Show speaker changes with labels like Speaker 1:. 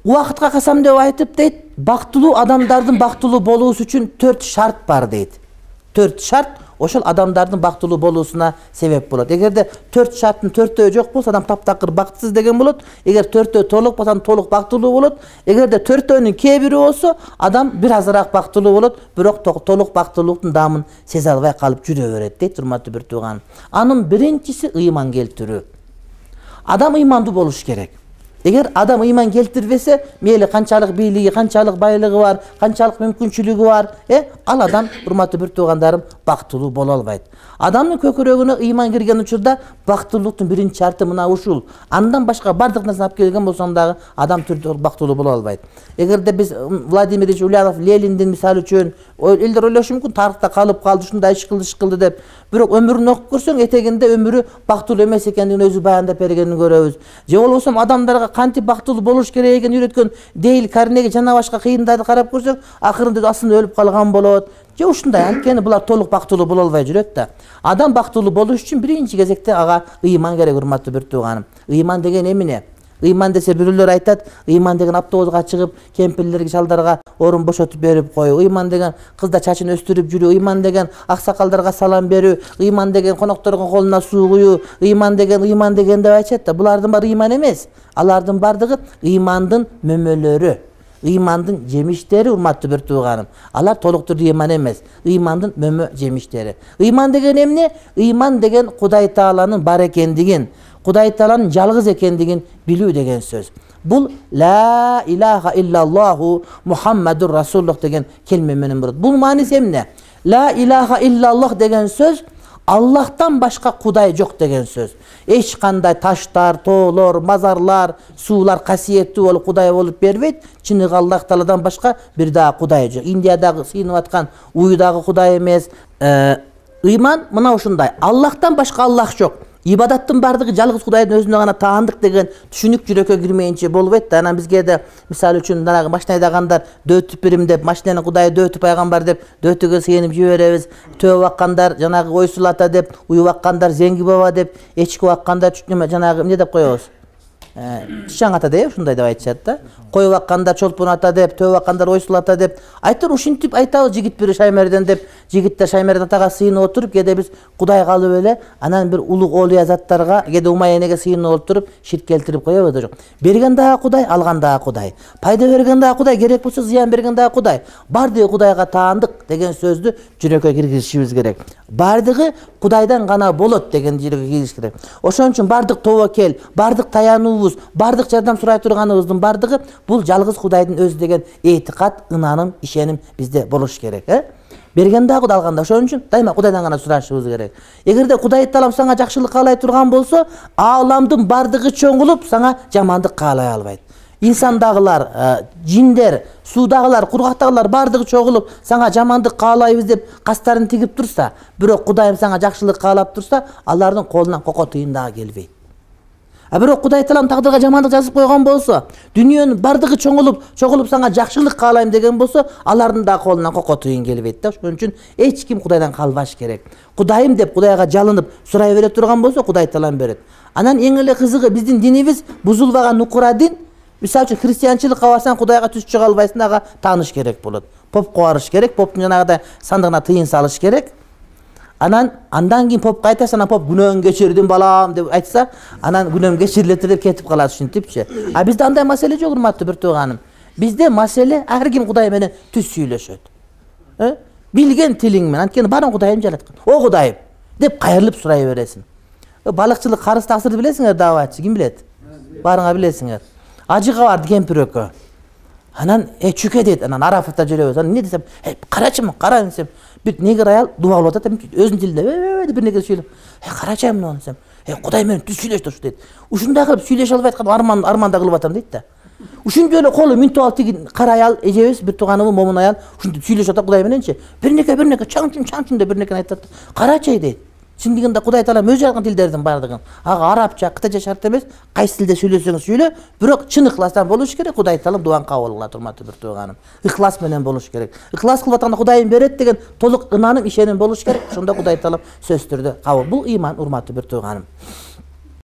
Speaker 1: Убакытка касам деп айтып дейт, бактылуу адамдардын бактылуу болуусу үчүн 4 шарт бар дейт. 4 шарт ошол адамдардын бактылуу болуусуна себеп болот. Эгерде 4 шарттын 4-төө жок болсо, адам таптакыр бактысыз деген болот. Эгер 4-төө толук болсо, толук бактылуу болот. Эгерде 4-төөнүн кээ бири болсо, адам бир азыраак бактылуу болот, бирок толук бактылуулуктун даамын сезе албай калып жүрө берет дейт, урматтуу бир тууганым. Анын биринчиси ыйман келтирүү. Адам ыймандуу болуш керек. Эгер адам ыйман келтирбесе, мейли канчалык бийлиги, канчалык байлыгы бар, канчалык мүмкүнчүлүгү бар, ал адам, урматтуу бир туугандарым, бактылуу боло албайт. Адамдын көкүрөгүнө ыйман кирген учурда бактылуулуктун биринчи шарты мына ушул. Андан башка бардык нерсени алып келген болсоң дагы адам бактылуу боло албайт. Эгерде биз Владимир Ильич Ульянов Лениндин мисалы үчүн элдер ойлошу мүмкүн, тарыхта калып калды, ушундай иш кылды деп. Бирок өмүрүн окуп көрсөң, этегинде өмүрү бактылуу эмес экендигин өзү баяндап бергенин көрөбүз. Же болбосо адамдарга кантип бактылуу болуш керек экенин үйрөткөн Дейл Карнеги жана башка кыйындарды карап көрсөң, акырында асында өлүп калган болот. Же ушундай, анткени булар толук бактылуу боло албай жүрөт да. Адам бактылуу болуш үчүн биринчи кезекте ага ыйман керек, урматтуу бир тууганым. Ыйман деген эмне? Ыйман десе бирөөлөр айтат, ыйман деген автобуска чыгып, кемпирлерге, шалдарга орун бошотуп берип коюу. Ыйман деген кызда чачын өстүрүп жүрүү. Ыйман деген аксакалдарга салам берүү. Ыйман деген коноктордун колуна суу куюу. Ыйман деген деп айтышат да. Булардын баары ыйман эмес. Алардын бардыгы ыймандын мөмөлөрү. Ыймандын жемиштери, урматтуу бир тууганым. Алар толук түрдүү ыйман эмес. Ыймандын мөмө жемиштери. Ыйман деген эмне? Ыйман деген Кудай Тааланын бар экендигин, Кудай Тааланын жалгыз экендигин билүү деген сөз. Бул ла илаха иллаллаху Мухаммадур Расулуллах деген келме менен болот. Бул мааниси эмне? Ла илаха иллаллах деген сөз Аллахтан башка Кудай жок деген сөз. Эч кандай таштар, тоолор, мазарлар, суулар касиеттүү болуп Кудай болуп бербейт. Чыныгы Аллах Тааладан башка бир да Кудай жок. Индиядагы сыйынып аткан уйдагы Кудай эмес. Ыйман мына ушундай. Аллахтан башка Аллах жок. Ибадаттын бардыгы жалгыз Кудайдын өзүнө гана таандык деген түшүнүк жүрөккө кирмейинче болбойт да. Анан бизге да мисалы үчүн жанагы машина айдагандар дөөтүп берим деп, машинаны Кудай дөөтүп пайгамбар деп дөөтүгө сыйынып жиберебиз. Төө баккандар жанагы Ойсул ата деп, уй баккандар Зеңги баба деп, эчки баккандар жанагы эмне деп коебуз? Чичаң ата деп, ушундай деп айтышат да. Кой баккандар Чолпон ата деп, төө баккандар Ойсул ата деп. Айтыр ушинтип айтабыз жигит бири Шаймерден деп, жигиттер Шаймерден атага сыйынып отуруп, кээде биз Кудай калып эле, анан бир улуг олия заттарга, кээде умайенеге сыйынып отуруп, ширк келтирип коебуз да жок. Берген дагы Кудай, алган дагы Кудай. Пайда берген дагы Кудай, керек болсо зыян берген дагы Кудай. Бардыгы Кудайга таандык деген сөздү жүрөккө киргизишибиз керек. Бардыгы Кудайдан гана болот деген жүрөккө киргизиш керек. Ошон үчүн бардык тобокел, бардык таянуубуз, бардык жардам сурай турганыбыздын бардыгы бул жалгыз Кудайдын өзү деген этикат, ынаным, ишеним бизде болуш керек, Берген дагы Кудай, алганда. Ошон үчүн дайыма Кудайдан гана сурашыбыз керек. Эгерде Кудай Таалам сага жакшылык каалай турган болсо, ааламдын бардыгы чоңулуп сага жамандык каалай албайт. Инсандагылар, жиндер, суудагылар, кургактагылар бардыгы чогулуп сага жамандык каалайбыз деп кастарын тигип турса, бирок Кудайым сага жакшылык каалап турса, алардын колунан кoko тыйын дагы келбейт. Бирок Кудай Таалам тагдырга жамандык жазып койгон болсо, дүйнөнүн бардыгы чогулуп сага жакшылык каалайм деген болсо, алардын да колунан кoko тыйын келбейт да. Ошон үчүн эч ким Кудайдан калбаш керек. Кудайым деп Кудайга жалынып сурай бере турган болсо, Кудай Таалам берет. Анан эң эле кызыгы биздин динибиз бузулбаган нукура дин. Мисалы үчүн христианчылыкка барсаң, Кудайга түз чыга албайсың, ага тааныш керек болот. Попко барыш керек, поптун жанагыдай сандыгына тыйын салыш керек. Андан кийин попко айтасың, анан поп күнөөңү кечирдим балам деп айтса, анан күнөөм кечирилет деп кетип калат ушинтипчи. Бизде андай маселе жок, урматтуу бир тууганым. Бизде маселе ар ким Кудай менен түз сүйлөшөт. Билген тилиң менен, анткени баарын Кудайым жараткан. О Кудайым деп кайрылып сурай бересиң. Балыкчылык карыз таксырды билесиңер дааватчы, ким билет? Баарыңар билесиңер. Ажыга барды кемпир экөө. Анан чүкө дейт, анан Арафатта жүрөбүз. Анан эмне десем, карачымын, кара десем, бир негр аял дуба кылып атат, өзүнүн тилинде деп бир нерсе сүйлөп. Карачай мына десем, Кудай менен түз сүйлөштү ушу дейт. Ушундай кылып сүйлөшө албай аткан арманда кылып атам дейт да. Ушунча эле колу мүнтүп алып тиги кара аял эжебиз, бир тууганыбыз момун аял, ушинтип сүйлөшүп атат Кудай мененчи. Бир нерсе чаңчын деп бир нерсени айтат. Карачай дейт. Чындыгында Кудай Таалам өзү жараткан тилдердин бардыгын. Ага арабча, кытайча шарт эмес, кайсы тилде сүйлөсөңүз сүйлө, бирок чын ыхластан болуш керек. Кудай Таалам дуан кабыл кылат, урматтуу бир тууганым. Ыхлас менен болуш керек. Ыхлас кылып атканда Кудайым берет деген толук ынаным, ишеним болуш керек. Ошондо Кудай Таалам сөзсүз түрдө кабыл. Бул ыйман, урматтуу бир тууганым.